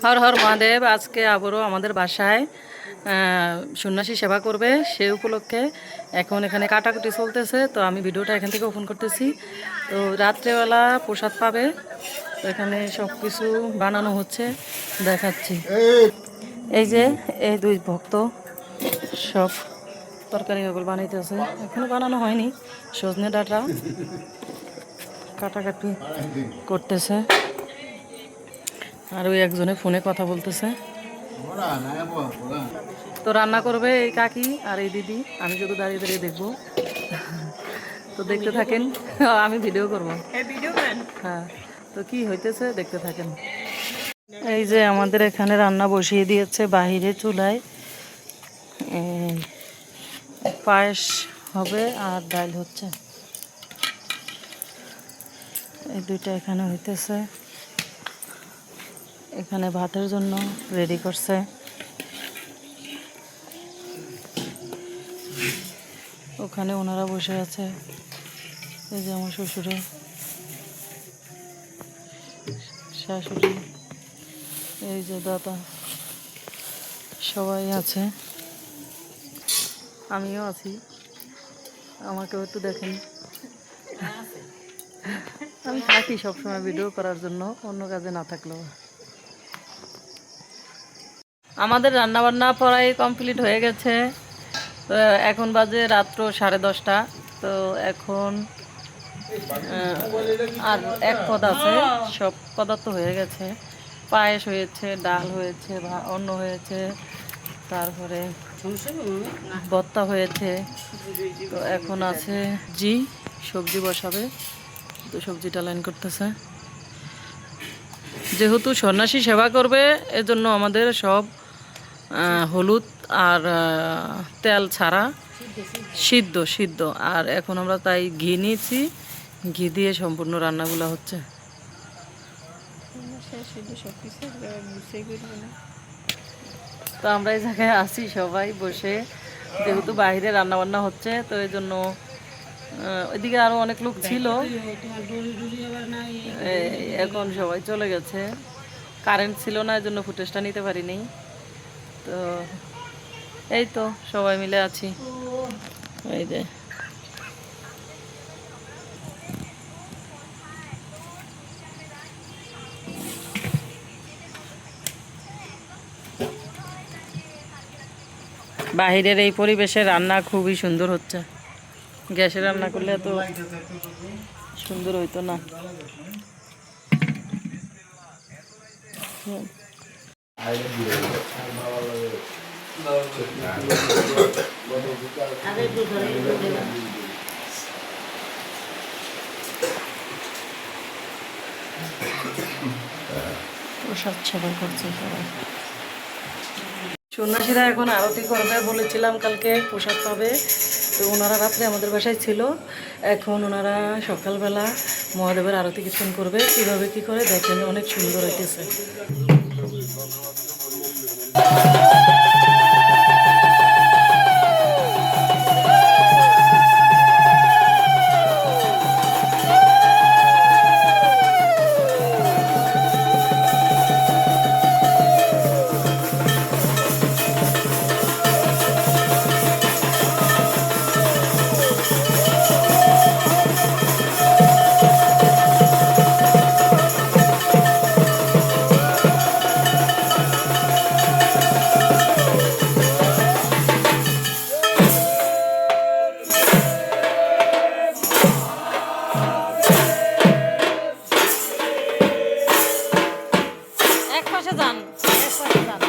হর হর মহাদেব। আজকে আবারও আমাদের বাসায় সন্ন্যাসী সেবা করবে, সে উপলক্ষে এখন এখানে কাটাকুটি চলতেছে। তো আমি ভিডিওটা এখান থেকে ওপেন করতেছি। তো রাত্রেবেলা প্রসাদ পাবে, তো এখানে সব কিছু বানানো হচ্ছে, দেখাচ্ছি। এই যে এই দুই ভক্ত সব তরকারি ওগুলো বানাইতেছে, এখনো বানানো হয়নি। সজনে ডাঁটা কাটাকাটি করতেছে, আর ওই একজনে ফোনে কথা বলতেছে। তো রান্না করবে এই কাকি আর এই দিদি, আমি শুধু দাঁড়িয়ে দাঁড়িয়ে দেখবো। তো দেখতে থাকেন, আমি ভিডিও করবো। হ্যাঁ, তো কি হইতেছে দেখতে থাকেন। এই যে আমাদের এখানে রান্না বসিয়ে দিয়েছে বাহিরে চুলায়। পায়েস হবে আর ডাল হচ্ছে, এই দুইটা এখানে হইতেছে। এখানে ভাতের জন্য রেডি করছে। ওখানে ওনারা বসে আছে, এই যে আমার শ্বশুরে, শাশুড়ি, এই যে দাদা, সবাই আছে, আমিও আছি। আমাকেও একটু দেখেন, আমি থাকি সবসময় ভিডিও করার জন্য, অন্য কাজে না থাকলেও। আমাদের রান্নাবান্না প্রায় কমপ্লিট হয়ে গেছে। তো এখন বাজে রাত্র 10:30। তো এখন আর এক পদ আছে, সব পদার্থ হয়ে গেছে। পায়েস হয়েছে, ডাল হয়েছে, অন্ন হয়েছে, তারপরে ভর্তা হয়েছে। তো এখন আছে সবজি বসাবে, তো সবজিটা লাইন করতেছে। যেহেতু সন্ন্যাসী সেবা করবে, এজন্য আমাদের সব হলুদ আর তেল ছাড়া সিদ্ধ সিদ্ধ। আর এখন আমরা তাই ঘি নিয়েছি, ঘি দিয়ে সম্পূর্ণ রান্নাগুলো হচ্ছে। তো আমরা এই জায়গায় আছি সবাই বসে, যেহেতু বাইরে রান্না বান্না হচ্ছে, তো এই জন্য ওইদিকে আরো অনেক লোক ছিল, এখন সবাই চলে গেছে। কারেন্ট ছিল না, এই জন্য ফুটেজটা নিতে পারিনি। তো এই তো সবাই মিলে আছি, এই যে বাহিরের এই পরিবেশে রান্না খুবই সুন্দর হচ্ছে। গ্যাসে রান্না করলে এত সুন্দর হইতো না। প্রসাদ সেবা করছে সবাই। সন্ন্যাসীরা এখন আরতি করবে, বলেছিলাম কালকে প্রসাদ পাবে। তো ওনারা রাত্রে আমাদের বাসায় ছিল, এখন ওনারা সকালবেলা মহাদেবের আরতি কীর্তন করবে। কীভাবে কী করে দেখেন, অনেক সুন্দর হইতেছে। এক পাশে যান, এক পাশে যান।